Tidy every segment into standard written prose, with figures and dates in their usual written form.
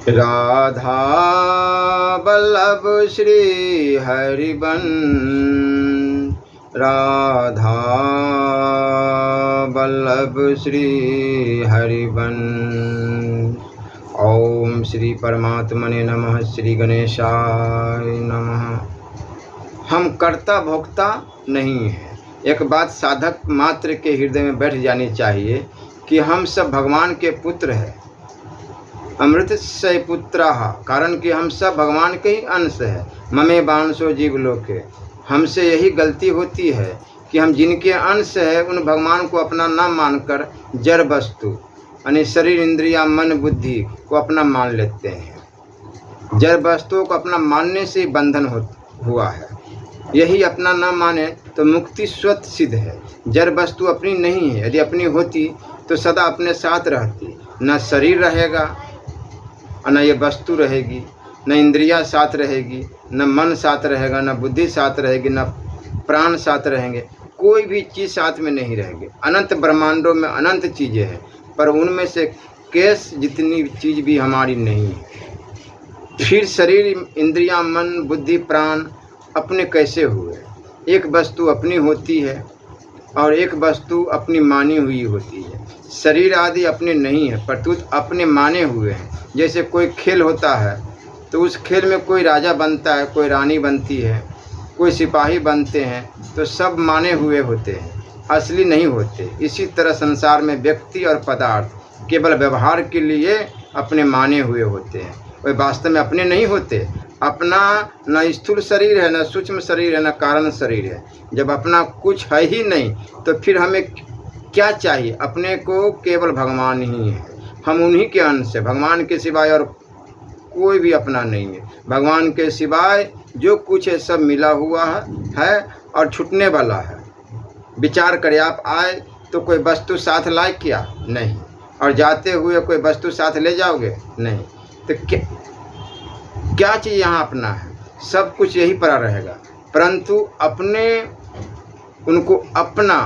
राधा वल्लभ श्री हरिबंश, राधा वल्लभ श्री हरिबंश। ओम श्री परमात्मने नमः। श्री गणेशाय नमः। हम कर्ता भोक्ता नहीं हैं। एक बात साधक मात्र के हृदय में बैठ जानी चाहिए कि हम सब भगवान के पुत्र हैं, अमृतस्य पुत्राः, कारण कि हम सब भगवान के ही अंश हैं। ममे बांशो जीवलोके। हमसे यही गलती होती है कि हम जिनके अंश है उन भगवान को अपना न मानकर जड़ वस्तु यानी शरीर, इंद्रिया, मन, बुद्धि को अपना मान लेते हैं। जड़ वस्तुओं को अपना मानने से ही बंधन हुआ है। यही अपना न माने तो मुक्ति स्वतः सिद्ध है। जड़ वस्तु अपनी नहीं है। यदि अपनी होती तो सदा अपने साथ रहती। न शरीर रहेगा, न ये वस्तु रहेगी, न इंद्रिया साथ रहेगी, न मन साथ रहेगा, न बुद्धि साथ रहेगी, न प्राण साथ रहेंगे। कोई भी चीज़ साथ में नहीं रहेगी। अनंत ब्रह्मांडों में अनंत चीज़ें हैं, पर उनमें से केस जितनी चीज़ भी हमारी नहीं है। फिर शरीर, इंद्रिया, मन, बुद्धि, प्राण अपने कैसे हुए? एक वस्तु अपनी होती है और एक वस्तु अपनी मानी हुई होती है। शरीर आदि अपने नहीं है, परंतु अपने माने हुए हैं। जैसे कोई खेल होता है तो उस खेल में कोई राजा बनता है, कोई रानी बनती है, कोई सिपाही बनते हैं, तो सब माने हुए होते हैं, असली नहीं होते। इसी तरह संसार में व्यक्ति और पदार्थ केवल व्यवहार के लिए अपने माने हुए होते हैं, वे वास्तव में अपने नहीं होते। अपना न स्थूल शरीर है, न सूक्ष्म शरीर है, न कारण शरीर है। जब अपना कुछ है ही नहीं तो फिर हमें क्या चाहिए? अपने को केवल भगवान ही है। हम उन्हीं के अंश हैं। भगवान के सिवाय और कोई भी अपना नहीं है। भगवान के सिवाय जो कुछ है सब मिला हुआ है और छूटने वाला है। विचार करें, आप आए तो कोई वस्तु साथ लाए क्या? नहीं। और जाते हुए कोई वस्तु साथ ले जाओगे? नहीं। तो क्या चीज़ यहाँ अपना है? सब कुछ यही पड़ा रहेगा, परंतु अपने उनको अपना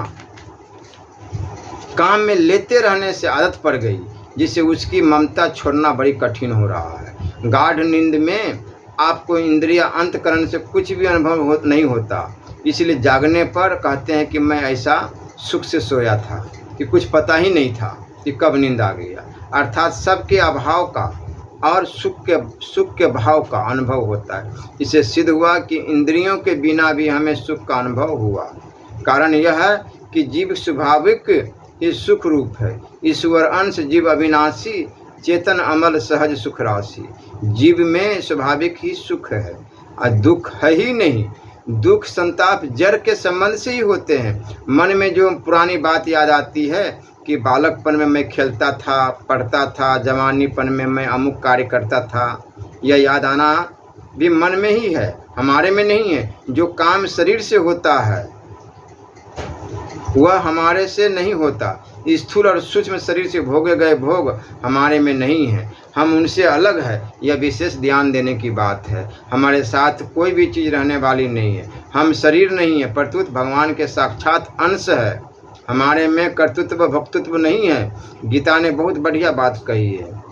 काम में लेते रहने से आदत पड़ गई, जिससे उसकी ममता छोड़ना बड़ी कठिन हो रहा है। गाढ़ नींद में आपको इंद्रिया अंतकरण से कुछ भी अनुभव नहीं होता। इसलिए जागने पर कहते हैं कि मैं ऐसा सुख से सोया था कि कुछ पता ही नहीं था कि कब नींद आ गया। अर्थात सबके अभाव का और सुख के भाव का अनुभव होता है। इससे सिद्ध हुआ कि इंद्रियों के बिना भी हमें सुख का अनुभव हुआ। कारण यह है कि जीव स्वाभाविक ही सुख रूप है। ईश्वर अंश जीव अविनाशी, चेतन अमल सहज सुख राशि। जीव में स्वाभाविक ही सुख है और दुख है ही नहीं। दुख संताप जड़ के संबंध से ही होते हैं। मन में जो पुरानी बात याद आती है कि बालकपन में मैं खेलता था, पढ़ता था, जवानीपन में मैं अमुक कार्य करता था, यह याद आना भी मन में ही है, हमारे में नहीं है। जो काम शरीर से होता है वह हमारे से नहीं होता। स्थूल और सूक्ष्म शरीर से भोगे गए भोग हमारे में नहीं है, हम उनसे अलग है। यह विशेष ध्यान देने की बात है। हमारे साथ कोई भी चीज़ रहने वाली नहीं है। हम शरीर नहीं है, परंतु भगवान के साक्षात अंश है। हमारे में कर्तृत्व भक्तृत्व नहीं है। गीता ने बहुत बढ़िया बात कही है,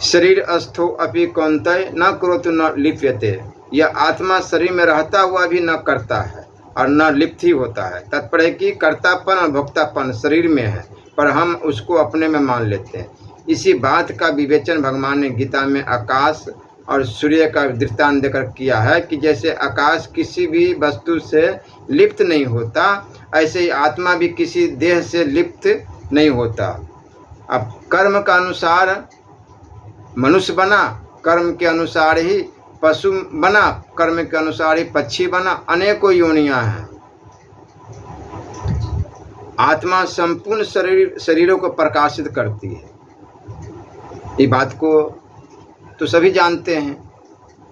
शरीर अस्थो अपि कौन्तेय न करोतु न लिप्यते। यह आत्मा शरीर में रहता हुआ भी न करता है और न लिप्त ही होता है। तात्पर्य कि कर्तापन और भोक्तापन शरीर में है, पर हम उसको अपने में मान लेते हैं। इसी बात का विवेचन भगवान ने गीता में आकाश और सूर्य का दृष्टांत देकर किया है कि जैसे आकाश किसी भी वस्तु से लिप्त नहीं होता, ऐसे ही आत्मा भी किसी देह से लिप्त नहीं होता। अब कर्म का अनुसार मनुष्य बना, कर्म के अनुसार ही पशु बना, कर्म के अनुसार ही पक्षी बना, अनेकों योनियां हैं। आत्मा संपूर्ण शरीरों को प्रकाशित करती है। ये बात को तो सभी जानते हैं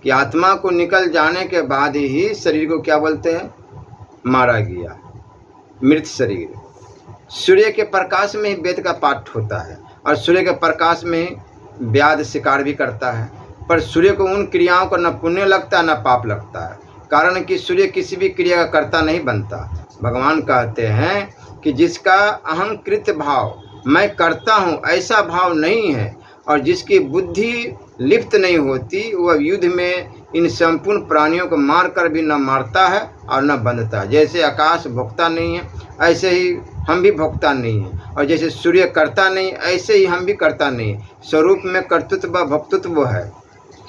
कि आत्मा को निकल जाने के बाद ही शरीर को क्या बोलते हैं? मारा गया, मृत शरीर। सूर्य के प्रकाश में ही वेद का पाठ होता है और सूर्य के प्रकाश में ही व्याध शिकार भी करता है, पर सूर्य को उन क्रियाओं को न पुण्य लगता न पाप लगता है। कारण कि सूर्य किसी भी क्रिया का कर्ता नहीं बनता। भगवान कहते हैं कि जिसका अहंकृत भाव, मैं करता हूँ, ऐसा भाव नहीं है, और जिसकी बुद्धि लिप्त नहीं होती वह युद्ध में इन संपूर्ण प्राणियों को मारकर भी न मारता है और न बंधता। जैसे आकाश भोगता नहीं है ऐसे ही हम भी भोगता नहीं है, और जैसे सूर्य करता नहीं ऐसे ही हम भी करता नहीं। स्वरूप में कर्तृत्व व भोक्तृत्व है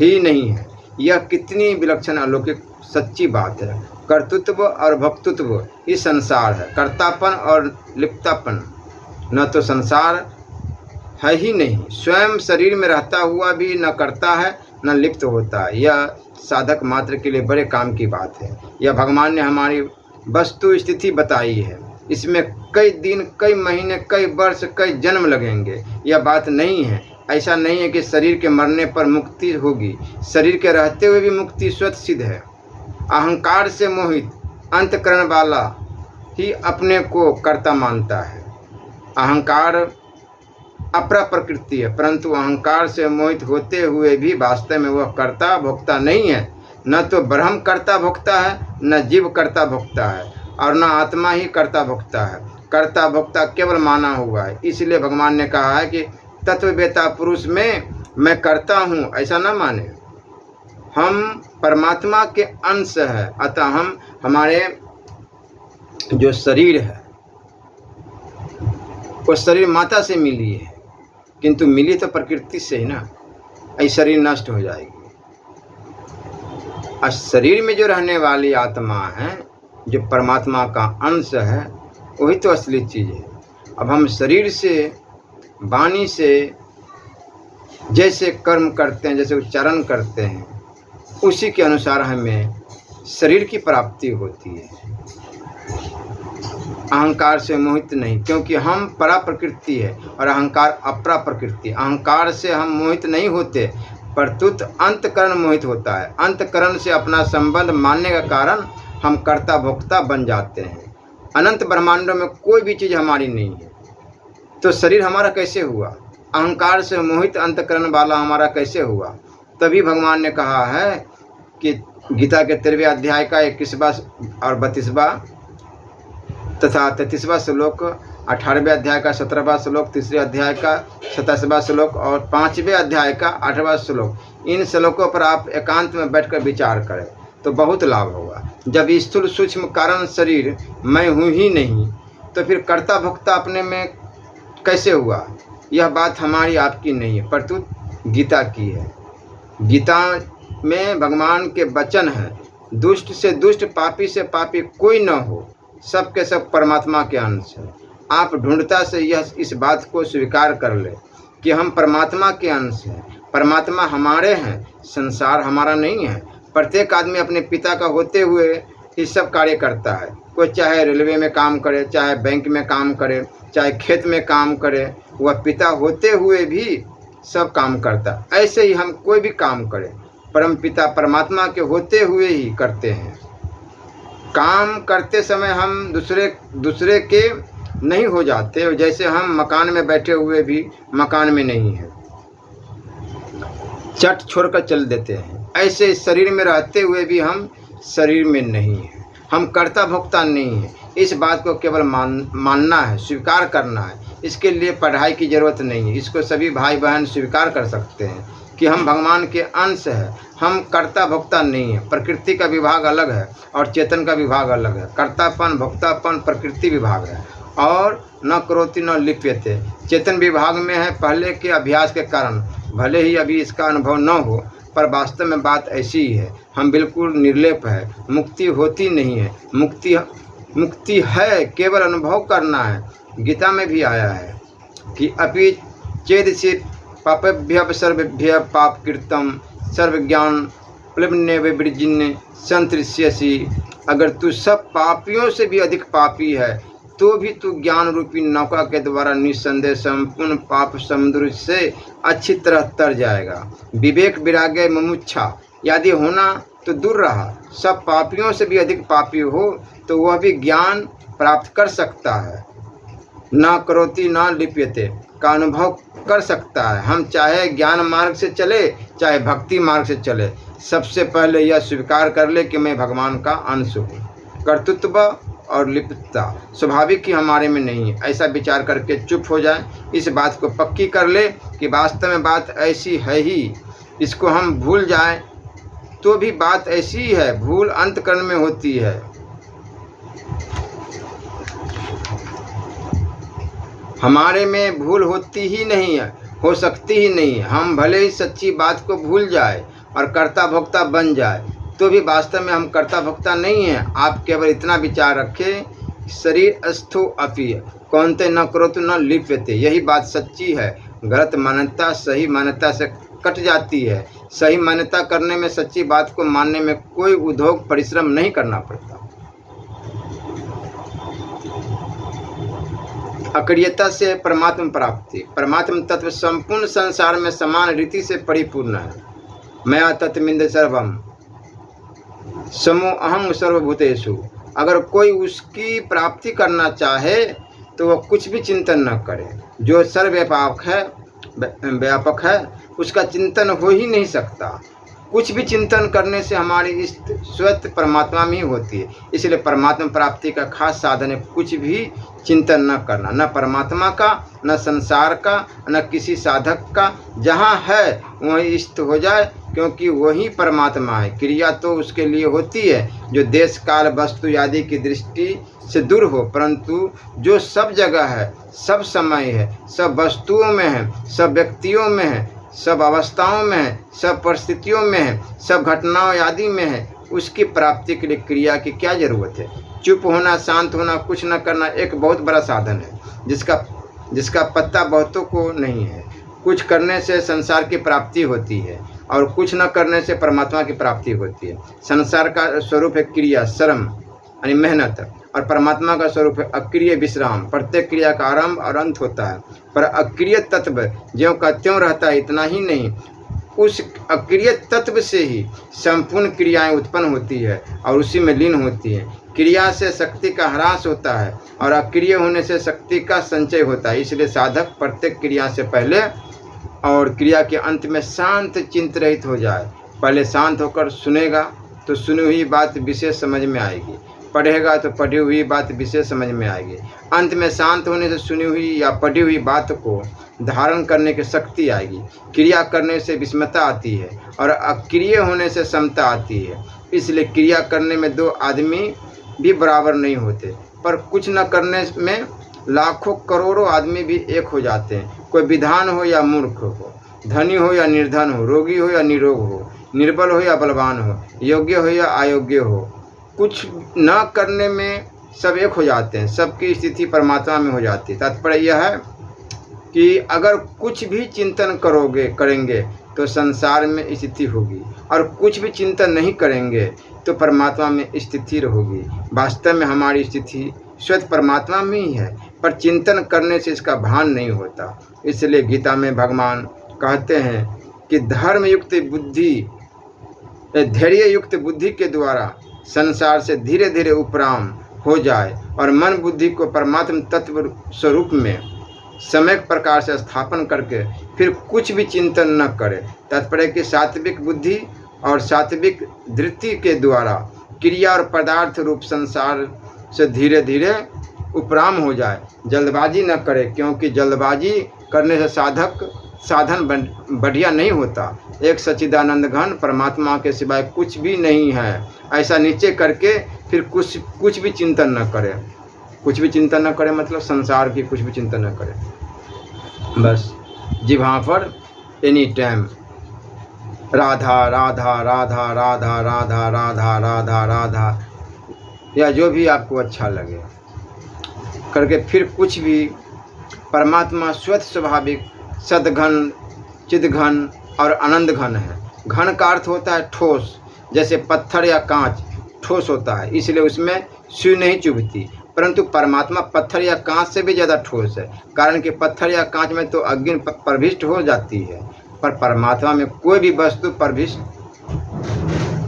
ही नहीं है। यह कितनी विलक्षण अलौकिक सच्ची बात है। कर्तृत्व और भोक्तृत्व ही संसार है, कर्तापन और लिप्तापन न तो संसार है ही नहीं। स्वयं शरीर में रहता हुआ भी न करता है न लिप्त होता है। यह साधक मात्र के लिए बड़े काम की बात है। यह भगवान ने हमारी वस्तु स्थिति बताई है। इसमें कई दिन, कई महीने, कई वर्ष, कई जन्म लगेंगे। यह बात नहीं है। ऐसा नहीं है कि शरीर के मरने पर मुक्ति होगी। शरीर के रहते हुए भी मुक्ति स्वतः सिद्ध है। अहंकार से मोहित अंतःकरण वाला ही अपने को कर्ता मानता है। अहंकार अपरा प्रकृति है, परंतु अहंकार से मोहित होते हुए भी वास्तव में वह कर्ता भोक्ता नहीं है। न तो ब्रह्म कर्ता भोक्ता है, न जीव कर्ता भोक्ता है, और न आत्मा ही कर्ता भोक्ता है। कर्ता भोक्ता केवल माना हुआ है। इसलिए भगवान ने कहा है कि तत्ववेता पुरुष में मैं करता हूँ ऐसा न माने। हम परमात्मा के अंश है, अतः हम हमारे जो शरीर है वो शरीर माता से मिली है, किंतु मिली तो प्रकृति से ही ना। ऐ शरीर नष्ट हो जाएगी। और शरीर में जो रहने वाली आत्मा है, जो परमात्मा का अंश है, वही तो असली चीज़ है। अब हम शरीर से, वाणी से जैसे कर्म करते हैं, जैसे उच्चारण करते हैं, उसी के अनुसार हमें शरीर की प्राप्ति होती है। अहंकार से मोहित नहीं, क्योंकि हम परा प्रकृति है और अहंकार अपरा प्रकृति। अहंकार से हम मोहित नहीं होते, परतुत अंतकरण मोहित होता है। अंतकरण से अपना संबंध मानने का कारण हम कर्ता भोक्ता बन जाते हैं। अनंत ब्रह्मांडों में कोई भी चीज़ हमारी नहीं है, तो शरीर हमारा कैसे हुआ? अहंकार से मोहित अंतकरण वाला हमारा कैसे हुआ? तभी भगवान ने कहा है कि गीता के 13वें अध्याय का 21वां और 32वां तथा 33वां श्लोक, 18वें अध्याय का 17वां श्लोक, 3रे अध्याय का 27वां श्लोक और 5वें अध्याय का 8वां श्लोक, इन श्लोकों पर आप एकांत में बैठकर विचार करें तो बहुत लाभ होगा। जब स्थूल सूक्ष्म कारण शरीर मैं हूँ ही नहीं, तो फिर कर्ता भोक्ता अपने में कैसे हुआ? यह बात हमारी आपकी नहीं है, परंतु गीता की है। गीता में भगवान के वचन है, दुष्ट से दुष्ट, पापी से पापी कोई न हो, सब के सब परमात्मा के अंश है। आप ढूंढता से यह इस बात को स्वीकार कर ले कि हम परमात्मा के अंश हैं। परमात्मा हमारे हैं, संसार हमारा नहीं है। प्रत्येक आदमी अपने पिता का होते हुए ये सब कार्य करता है। कोई चाहे रेलवे में काम करे, चाहे बैंक में काम करे, चाहे खेत में काम करे, वह पिता होते हुए भी सब काम करता। ऐसे ही हम कोई भी काम करें, परम पिता परमात्मा के होते हुए ही करते हैं। काम करते समय हम दूसरे के नहीं हो जाते। जैसे हम मकान में बैठे हुए भी मकान में नहीं हैं, चट छोड़कर चल देते हैं। ऐसे शरीर में रहते हुए भी हम शरीर में नहीं हैं। हम कर्ता भोक्ता नहीं हैं। इस बात को केवल मानना है, स्वीकार करना है। इसके लिए पढ़ाई की ज़रूरत नहीं है। इसको सभी भाई बहन स्वीकार कर सकते हैं कि हम भगवान के अंश हैं। हम कर्ता भोक्ता नहीं है। प्रकृति का विभाग अलग है और चेतन का विभाग अलग है। कर्तापन भोक्तापन प्रकृति विभाग है, और न करोति न लिप्यते चेतन विभाग में है। पहले के अभ्यास के कारण भले ही अभी इसका अनुभव न हो, पर वास्तव में बात ऐसी ही है। हम बिल्कुल निर्लेप है। मुक्ति होती नहीं है। मुक्ति है, केवल अनुभव करना है। गीता में भी आया है कि अपि चेदसि पापेभ्यः सर्वेभ्यः पापकृतं सर्वज्ञान प्लवने विवृजिन्ने संतृष्यसि। अगर तू सब पापियों से भी अधिक पापी है, तो भी तू ज्ञान रूपी नौका के द्वारा निस्संदेह संपूर्ण पाप समुद्र से अच्छी तरह तर जाएगा। विवेक विराग्य मुमुक्षा यदि होना तो दूर रहा। सब पापियों से भी अधिक पापी हो तो वह भी ज्ञान प्राप्त कर सकता है। न करोति न लिप्यते का अनुभव कर सकता है। हम चाहे ज्ञान मार्ग से चले, चाहे भक्ति मार्ग से चले, सबसे पहले यह स्वीकार कर ले कि मैं भगवान का अंश हूँ। कर्तृत्व और लिप्तता स्वाभाविक ही हमारे में नहीं है, ऐसा विचार करके चुप हो जाए। इस बात को पक्की कर ले कि वास्तव में बात ऐसी है ही, इसको हम भूल जाएं तो भी बात ऐसी ही है। भूल अंतकरण में होती है, हमारे में भूल होती ही नहीं है, हो सकती ही नहीं। हम भले ही सच्ची बात को भूल जाए और कर्ता भोक्ता बन जाए तो भी वास्तव में हम कर्ता भोक्ता नहीं हैं। आप केवल इतना विचार रखें, शरीर अस्थो अपि कौनते न करो तो न लिप्यते। यही बात सच्ची है। गलत मान्यता सही मान्यता से कट जाती है। सही मान्यता करने में, सच्ची बात को मानने में कोई उद्योग परिश्रम नहीं करना पड़ता। अक्रियता से परमात्मा प्राप्ति। परमात्मा तत्व संपूर्ण संसार में समान रीति से परिपूर्ण है। मया तत्मिंद सर्वम समो अहं सर्वभूतेषु। अगर कोई उसकी प्राप्ति करना चाहे तो वह कुछ भी चिंतन न करे। जो सर्वव्यापक है उसका चिंतन हो ही नहीं सकता। कुछ भी चिंतन करने से हमारी स्वतः परमात्मा में ही होती है। इसलिए परमात्मा प्राप्ति का खास साधन है कुछ भी चिंतन न करना, न परमात्मा का, न संसार का, न किसी साधक का। जहाँ है वहीं स्थित हो जाए, क्योंकि वही परमात्मा है। क्रिया तो उसके लिए होती है जो देश काल वस्तु आदि की दृष्टि से दूर हो, परंतु जो सब जगह है, सब समय है, सब वस्तुओं में है, सब व्यक्तियों में है, सब अवस्थाओं में है, सब परिस्थितियों में है, सब घटनाओं आदि में है, उसकी प्राप्ति के लिए क्रिया की क्या जरूरत है। चुप होना, शांत होना, कुछ न करना एक बहुत बड़ा साधन है जिसका पत्ता बहुतों को नहीं है। कुछ करने से संसार की प्राप्ति होती है और कुछ न करने से परमात्मा की प्राप्ति होती है। संसार का स्वरूप है क्रिया, श्रम यानी मेहनत, और परमात्मा का स्वरूप है अक्रिय विश्राम। प्रत्येक क्रिया का आरंभ और अंत होता है, पर अक्रिय तत्व ज्यों का त्यों रहता है। इतना ही नहीं, उस अक्रिय तत्व से ही संपूर्ण क्रियाएं उत्पन्न होती है और उसी में लीन होती हैं। क्रिया से शक्ति का ह्रास होता है और अक्रिय होने से शक्ति का संचय होता है। इसलिए साधक प्रत्येक क्रिया से पहले और क्रिया के अंत में शांत चिंत रहित हो जाए। पहले शांत होकर सुनेगा तो सुनी हुई बात विशेष समझ में आएगी, पढ़ेगा तो पढ़ी हुई बात विशेष समझ में आएगी। अंत में शांत होने से सुनी हुई या पढ़ी हुई बात को धारण करने की शक्ति आएगी। क्रिया करने से विषमता आती है और अक्रिय होने से समता आती है। इसलिए क्रिया करने में दो आदमी भी बराबर नहीं होते, पर कुछ न करने में लाखों करोड़ों आदमी भी एक हो जाते हैं। कोई विद्वान हो या मूर्ख हो, धनी हो या निर्धन हो, रोगी हो या निरोग हो, निर्बल हो या बलवान हो, योग्य हो या अयोग्य हो, कुछ न करने में सब एक हो जाते हैं। सबकी स्थिति परमात्मा में हो जाती है। तात्पर्य यह है कि अगर कुछ भी चिंतन करेंगे तो संसार में स्थिति होगी, और कुछ भी चिंतन नहीं करेंगे तो परमात्मा में स्थिति होगी। वास्तव में हमारी स्थिति स्वयं परमात्मा में ही है, पर चिंतन करने से इसका भान नहीं होता। इसलिए गीता में भगवान कहते हैं कि धर्म युक्त बुद्धि, धैर्य युक्त बुद्धि के द्वारा संसार से धीरे धीरे उपराम हो जाए और मन बुद्धि को परमात्मा तत्व स्वरूप में सम्यक प्रकार से स्थापन करके फिर कुछ भी चिंतन न करे। तात्पर्य कि सात्विक बुद्धि और सात्विक धृति के द्वारा क्रिया और पदार्थ रूप संसार से धीरे धीरे उपराम हो जाए। जल्दबाजी न करे, क्योंकि जल्दबाजी करने से साधन बढ़िया नहीं होता। एक सच्चिदानंद घन परमात्मा के सिवाय कुछ भी नहीं है, ऐसा निश्चय करके फिर कुछ भी चिंतन न करे। कुछ भी चिंतन न करे मतलब संसार की कुछ भी चिंतन न करे। बस जिह्वा पर एनी टाइम राधा राधा राधा राधा राधा राधा राधा राधा, या जो भी आपको अच्छा लगे करके फिर कुछ भी। परमात्मा स्वतः स्वाभाविक सदघन, चिदघन और आनंद घन है। घन का अर्थ होता है ठोस, जैसे पत्थर या कांच ठोस होता है, इसलिए उसमें सुई नहीं चुभती। परंतु परमात्मा पत्थर या कांच से भी ज़्यादा ठोस है, कारण कि पत्थर या कांच में तो अग्नि प्रविष्ट हो जाती है, पर परमात्मा में कोई भी वस्तु प्रविष्ट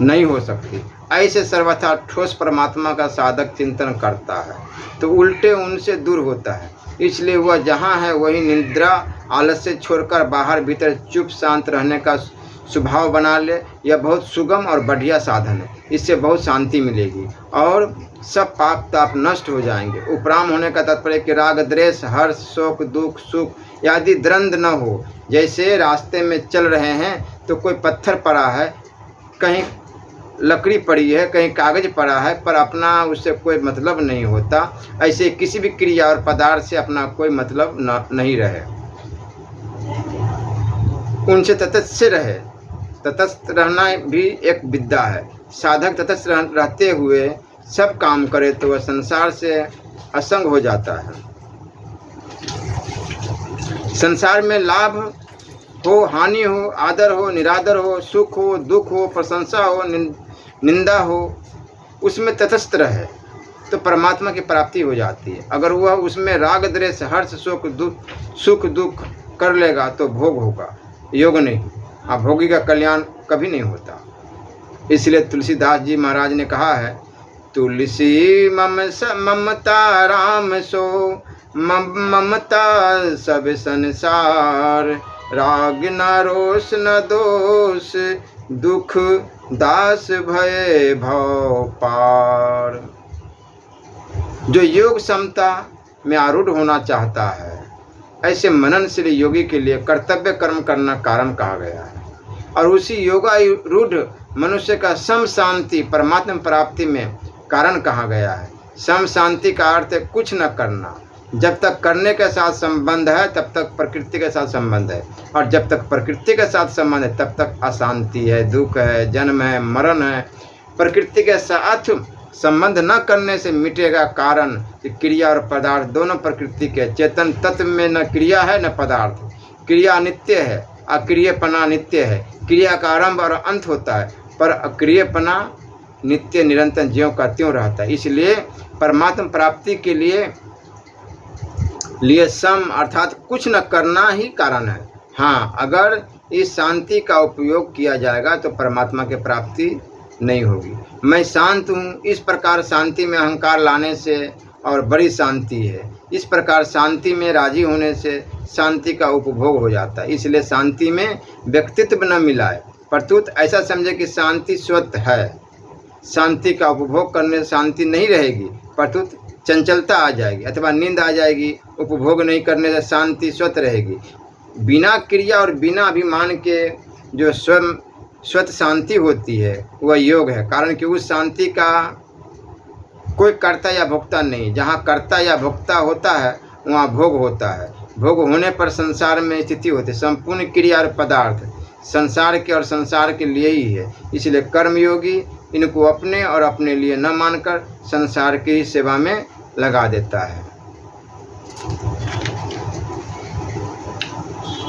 नहीं हो सकती। ऐसे सर्वथा ठोस परमात्मा का साधक चिंतन करता है तो उल्टे उनसे दूर होता है। इसलिए वह जहाँ है वही निद्रा आलस्य छोड़कर बाहर भीतर चुप शांत रहने का स्वभाव बना ले, यह बहुत सुगम और बढ़िया साधन है। इससे बहुत शांति मिलेगी और सब पाप ताप नष्ट हो जाएंगे। उपराम होने का तात्पर्य कि राग द्वेष हर्ष शोक दुख सुख आदि द्वंद न हो। जैसे रास्ते में चल रहे हैं तो कोई पत्थर पड़ा है, कहीं लकड़ी पड़ी है, कहीं कागज पड़ा है, पर अपना उससे कोई मतलब नहीं होता। ऐसे किसी भी क्रिया और पदार्थ से अपना कोई मतलब नहीं रहे, उनसे तटस्थ रहे। तटस्थ रहना भी एक विद्या है। साधक तटस्थ रहते हुए सब काम करे तो वह संसार से असंग हो जाता है। संसार में लाभ हो हानि हो, आदर हो निरादर हो, सुख हो दुख हो, प्रशंसा हो निंदा हो, उसमें तटस्थ रहे तो परमात्मा की प्राप्ति हो जाती है। अगर वह उसमें राग द्वेष हर्ष शोक दुख सुख दुख कर लेगा तो भोग होगा, योग नहीं। भोगी का कल्याण कभी नहीं होता। इसलिए तुलसीदास जी महाराज ने कहा है, तुलसी ममता राम सो ममता सब संसार, राग न रोष न दोष, दुख दास भय भव पार। जो योग समता में आरूढ़ होना चाहता है, ऐसे मननशील योगी के लिए कर्तव्य कर्म करना कारण कहा गया है। और उसी योगारूढ़ मनुष्य का सम शांति परमात्मा प्राप्ति में कारण कहा गया है। सम शांति का अर्थ है कुछ न करना। जब तक करने के साथ संबंध है तब तक प्रकृति के साथ संबंध है, और जब तक प्रकृति के साथ संबंध है तब तक अशांति है, दुख है, जन्म है, मरण है। प्रकृति के साथ संबंध न करने से मिटेगा कारण कि क्रिया और पदार्थ दोनों प्रकृति के। चेतन तत्व में न क्रिया है न पदार्थ। क्रिया नित्य है, अक्रियपना नित्य है। क्रिया का आरंभ और अंत होता है, पर अक्रियपना नित्य निरंतर ज्यों का त्यों रहता है। इसलिए परमात्मा प्राप्ति के लिए सम अर्थात कुछ न करना ही कारण है। हाँ, अगर इस शांति का उपयोग किया जाएगा तो परमात्मा की प्राप्ति नहीं होगी। मैं शांत हूँ, इस प्रकार शांति में अहंकार लाने से और बड़ी शांति है। इस प्रकार शांति में राजी होने से शांति का उपभोग हो जाता है। इसलिए शांति में व्यक्तित्व न मिलाए, परतुत ऐसा समझे कि शांति स्वतः है। शांति का उपभोग करने से शांति नहीं रहेगी, परतुत चंचलता आ जाएगी अथवा नींद आ जाएगी। उपभोग नहीं करने से शांति स्वतः रहेगी। बिना क्रिया और बिना अभिमान के जो स्वतः शांति होती है वह योग है। कारण कि उस शांति का कोई कर्ता या भोक्ता नहीं। जहाँ कर्ता या भोक्ता होता है वहाँ भोग होता है। भोग होने पर संसार में स्थिति होती है। संपूर्ण क्रिया और पदार्थ संसार के और संसार के लिए ही है। इसलिए कर्मयोगी इनको अपने और अपने लिए न मानकर संसार की सेवा में लगा देता है।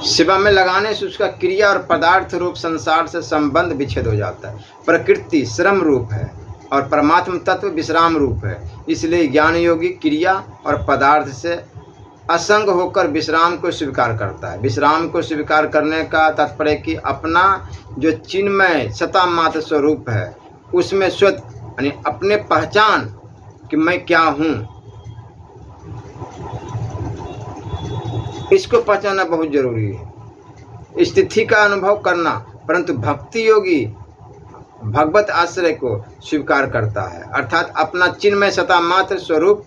सेवा में लगाने से उसका क्रिया और पदार्थ रूप संसार से संबंध विच्छेद हो जाता है। प्रकृति श्रम रूप है और परमात्मा तत्व विश्राम रूप है। इसलिए ज्ञान योगी क्रिया और पदार्थ से असंग होकर विश्राम को स्वीकार करता है। विश्राम को स्वीकार करने का तात्पर्य कि अपना जो चिन्मय सता मात्र स्वरूप है उसमें स्वतः यानी अपने पहचान कि मैं क्या हूँ, इसको पहचानना बहुत जरूरी है। स्थिति का अनुभव करना, परंतु भक्ति योगी भगवत आश्रय को स्वीकार करता है। अर्थात अपना चिन्मय सता मात्र स्वरूप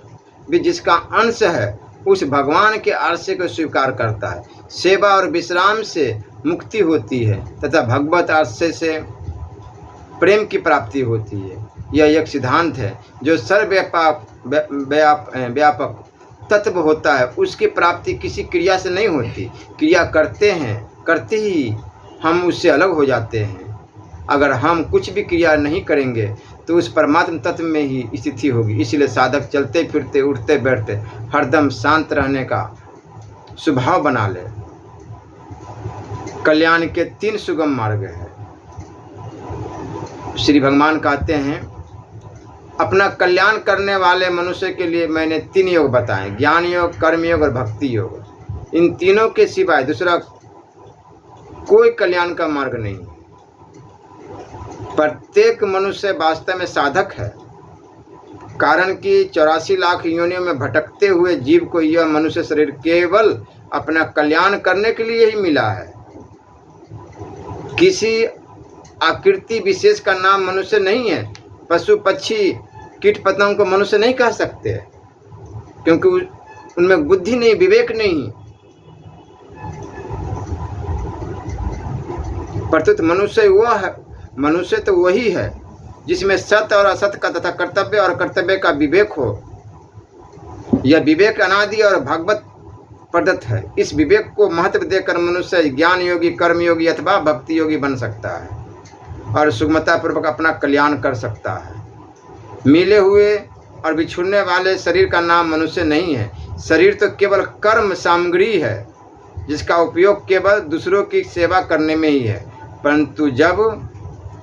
भी जिसका अंश है उस भगवान के आश्रय को स्वीकार करता है। सेवा और विश्राम से मुक्ति होती है तथा भगवत आश्रय से प्रेम की प्राप्ति होती है। यह एक सिद्धांत है। जो सर्वव्यापक तत्व होता है उसकी प्राप्ति किसी क्रिया से नहीं होती। क्रिया करते ही हम उससे अलग हो जाते हैं। अगर हम कुछ भी क्रिया नहीं करेंगे तो उस परमात्मा तत्व में ही स्थिति होगी। इसलिए साधक चलते फिरते उठते बैठते हरदम शांत रहने का स्वभाव बना ले। कल्याण के 3 सुगम मार्ग हैं। श्री भगवान कहते हैं, अपना कल्याण करने वाले मनुष्य के लिए मैंने 3 योग बताए, ज्ञान योग, कर्म योग और भक्ति योग। इन तीनों के सिवाय दूसरा कोई कल्याण का मार्ग नहीं। प्रत्येक मनुष्य वास्तव में साधक है। कारण कि 84 लाख योनियों में भटकते हुए जीव को यह मनुष्य शरीर केवल अपना कल्याण करने के लिए ही मिला है। किसी आकृति विशेष का नाम मनुष्य नहीं है। पशु पक्षी कीट पतंग को मनुष्य नहीं कह सकते, क्योंकि उनमें बुद्धि नहीं, विवेक नहीं। प्रत्युत मनुष्य तो वही है जिसमें सत्य और असत्य का तथा कर्तव्य और कर्तव्य का विवेक हो। यह विवेक अनादि और भगवत प्रदत्त है। इस विवेक को महत्व देकर मनुष्य ज्ञान योगी, कर्म योगी अथवा भक्ति योगी बन सकता है और सुगमता पूर्वक अपना कल्याण कर सकता है। मिले हुए और बिछुड़ने वाले शरीर का नाम मनुष्य नहीं है। शरीर तो केवल कर्म सामग्री है जिसका उपयोग केवल दूसरों की सेवा करने में ही है। परंतु जब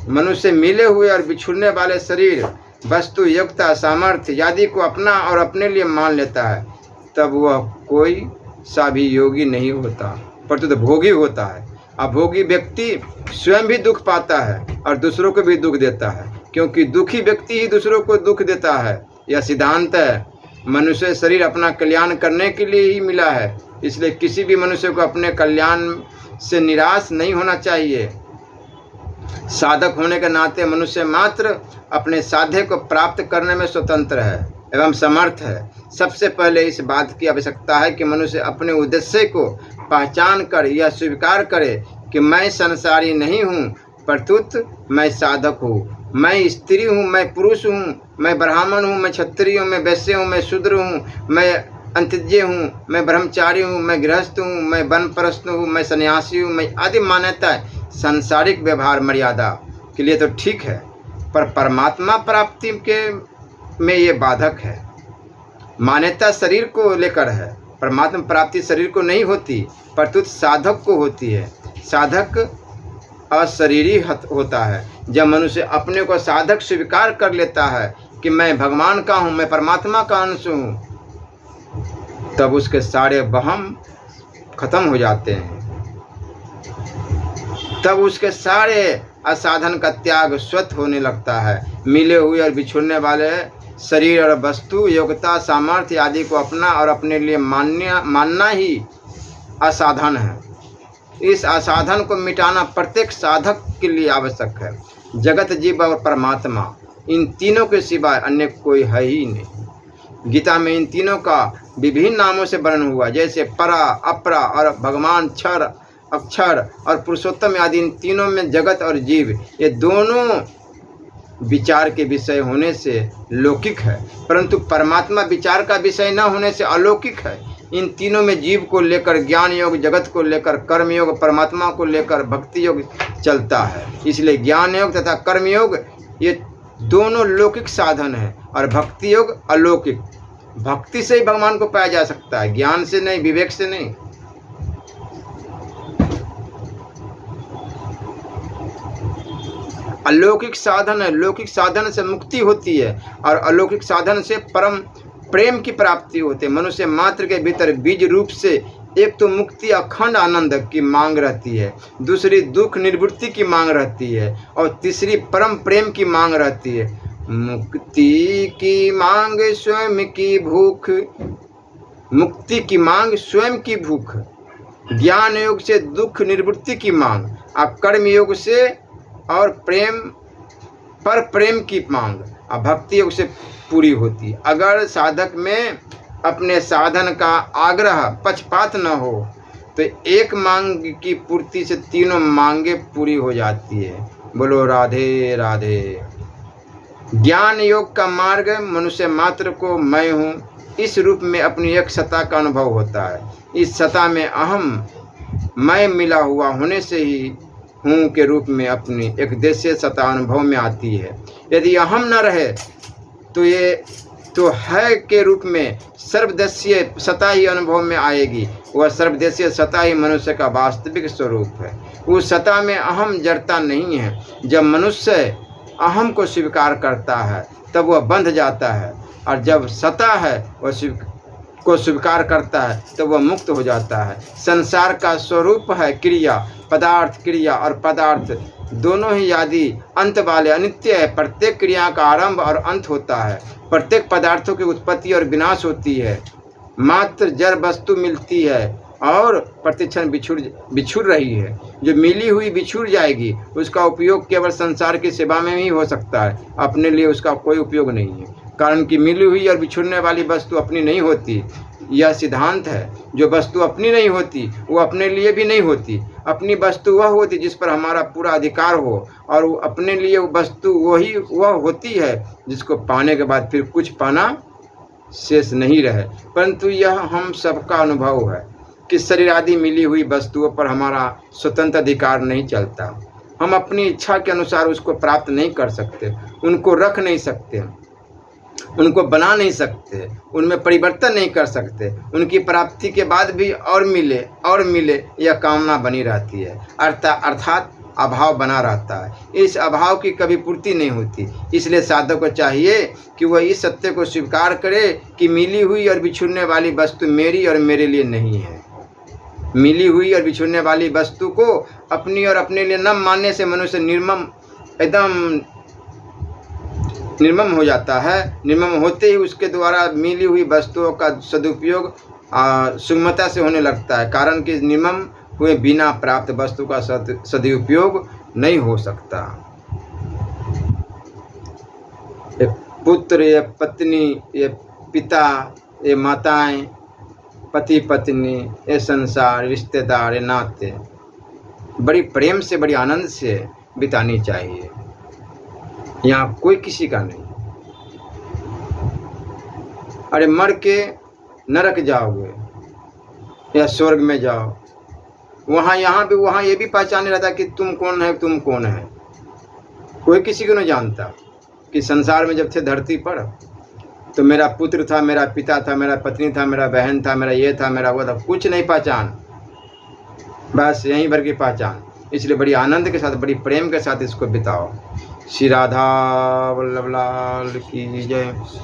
मनुष्य मिले हुए और बिछुड़ने वाले शरीर, वस्तु, योग्यता, सामर्थ्य आदि को अपना और अपने लिए मान लेता है, तब वह कोई सा भी योगी नहीं होता, परंतु भोगी होता है। अभोगी व्यक्ति स्वयं भी दुख पाता है और दूसरों को भी दुख देता है, क्योंकि दुखी व्यक्ति ही दूसरों को दुख देता है। यह सिद्धांत है। मनुष्य शरीर अपना कल्याण करने के लिए ही मिला है, इसलिए किसी भी मनुष्य को अपने कल्याण से निराश नहीं होना चाहिए। साधक होने के नाते मनुष्य मात्र अपने साध्य को प्राप्त करने में स्वतंत्र है एवं समर्थ है। सबसे पहले इस बात की आवश्यकता है कि मनुष्य अपने उद्देश्य को पहचान कर यह स्वीकार करे कि मैं संसारी नहीं हूँ, प्रत्युत मैं साधक हूँ। मैं स्त्री हूँ, मैं पुरुष हूँ, मैं ब्राह्मण हूँ, मैं क्षत्रिय हूँ, मैं वैश्य हूँ, मैं शूद्र हूँ, मैं अंत्यज्ञ हूँ, मैं ब्रह्मचारी हूँ, मैं गृहस्थ हूँ, मैं वनप्रस्थ हूँ, मैं सन्यासी हूँ, मैं आदि मान्यता सांसारिक व्यवहार मर्यादा के लिए तो ठीक है, पर परमात्मा प्राप्ति के में ये बाधक है। मान्यता शरीर को लेकर है, परमात्मा प्राप्ति शरीर को नहीं होती, प्रत्युत साधक को होती है। साधक अशरीरी होता है। जब मनुष्य अपने को साधक स्वीकार कर लेता है कि मैं भगवान का हूँ, मैं परमात्मा का अंश हूँ, तब उसके सारे वहम खत्म हो जाते हैं। तब उसके सारे असाधन का त्याग स्वतः होने लगता है। मिले हुए और बिछुड़ने वाले शरीर और वस्तु, योग्यता, सामर्थ्य आदि को अपना और अपने लिए मानना ही असाधन है। इस असाधन को मिटाना प्रत्येक साधक के लिए आवश्यक है। जगत, जीव और परमात्मा, इन तीनों के सिवाय अन्य कोई है ही नहीं। गीता में इन तीनों का विभिन्न नामों से वर्णन हुआ, जैसे परा, अपरा और भगवान, क्षर, अक्षर और पुरुषोत्तम आदि। इन तीनों में जगत और जीव ये दोनों विचार के विषय होने से लौकिक है, परंतु परमात्मा विचार का विषय न होने से अलौकिक है। इन तीनों में जीव को लेकर ज्ञान योग, जगत को लेकर कर्म योग, परमात्मा को लेकर भक्ति योग चलता है। इसलिए ज्ञान योग तथा कर्म योग ये दोनों लौकिक साधन है और भक्ति योग अलौकिक। भक्ति से ही भगवान को पाया जा सकता है, ज्ञान से नहीं, विवेक से नहीं। अलौकिक साधन है, लौकिक साधन से मुक्ति होती है और अलौकिक साधन से परम प्रेम की प्राप्ति होती है। मनुष्य मात्र के भीतर बीज रूप से एक तो मुक्ति, अखंड आनंद की मांग रहती है, दूसरी दुख निवृत्ति की मांग रहती है और तीसरी परम प्रेम की मांग रहती है। मुक्ति की मांग स्वयं की भूख, मुक्ति की मांग स्वयं की भूख, ज्ञान योग से दुख निवृत्ति की मांग और कर्म योग से और प्रेम की मांग और भक्ति योग से पूरी होती। अगर साधक में अपने साधन का आग्रह पक्षपात न हो तो एक मांग की पूर्ति से तीनों मांगे पूरी हो जाती है। बोलो राधे राधे। ज्ञान योग का मार्ग मनुष्य मात्र को मैं हूँ इस रूप में अपनी एक सत्ता का अनुभव होता है। इस सत्ता में अहम मैं मिला हुआ होने से ही हूँ के रूप में अपनी एक देशीय सत्ता अनुभव में आती है। यदि अहम न रहे तो ये तो है के रूप में सर्वदेशीय सत्ता ही अनुभव में आएगी। वह सर्वदेशीय सत्ता ही मनुष्य का वास्तविक स्वरूप है। उस सत्ता में अहम जड़ता नहीं है। जब मनुष्य अहम को स्वीकार करता है तब वह बंध जाता है और जब सत्ता है वह को स्वीकार करता है तो वह मुक्त हो जाता है। संसार का स्वरूप है क्रिया, पदार्थ, क्रिया और पदार्थ दोनों ही आदि अंत वाले अनित्य है। प्रत्येक क्रिया का आरंभ और अंत होता है। प्रत्येक पदार्थों की उत्पत्ति और विनाश होती है। मात्र जड़ वस्तु मिलती है और प्रतिक्षण बिछुड़ रही है। जो मिली हुई बिछुड़ जाएगी, उसका उपयोग केवल संसार की सेवा में ही हो सकता है, अपने लिए उसका कोई उपयोग नहीं है। कारण कि मिली हुई और बिछुड़ने वाली वस्तु अपनी नहीं होती, यह सिद्धांत है। जो वस्तु अपनी नहीं होती वो अपने लिए भी नहीं होती। अपनी वस्तु वह होती जिस पर हमारा पूरा अधिकार हो, और अपने लिए वस्तु वह होती है जिसको पाने के बाद फिर कुछ पाना शेष नहीं रहे। परंतु यह हम सबका अनुभव है कि शरीर आदि मिली हुई वस्तुओं पर हमारा स्वतंत्र अधिकार नहीं चलता। हम अपनी इच्छा के अनुसार उसको प्राप्त नहीं कर सकते, उनको रख नहीं सकते, उनको बना नहीं सकते, उनमें परिवर्तन नहीं कर सकते। उनकी प्राप्ति के बाद भी और मिले यह कामना बनी रहती है, अर्थात अभाव बना रहता है। इस अभाव की कभी पूर्ति नहीं होती। इसलिए साधक को चाहिए कि वह इस सत्य को स्वीकार करे कि मिली हुई और बिछुड़ने वाली वस्तु मेरी और मेरे लिए नहीं है। मिली हुई और बिछुड़ने वाली वस्तु को अपनी और अपने लिए न मानने से मनुष्य एकदम निर्मम हो जाता है। निर्मम होते ही उसके द्वारा मिली हुई वस्तुओं का सदुपयोग सुगमता से होने लगता है। कारण कि निर्मम हुए बिना प्राप्त वस्तु का सदुपयोग नहीं हो सकता। ये पुत्र, ये पत्नी, ये पिता, ये माताएं, पति पत्नी, ये संसार, रिश्तेदार, ये नाते बड़ी प्रेम से, बड़ी आनंद से बितानी चाहिए। यहाँ कोई किसी का नहीं। अरे मर के नरक जाओगे या स्वर्ग में जाओ, वहाँ ये भी पहचाने रहता कि तुम कौन है। कोई किसी को नहीं जानता कि संसार में जब थे धरती पर तो मेरा पुत्र था, मेरा पिता था, मेरा पत्नी था, मेरा बहन था, मेरा ये था, मेरा वो था, कुछ नहीं पहचान, बस यहीं भर की पहचान। इसलिए बड़ी आनंद के साथ, बड़ी प्रेम के साथ इसको बिताओ। श्री राधा वल्लभ लाल की जय।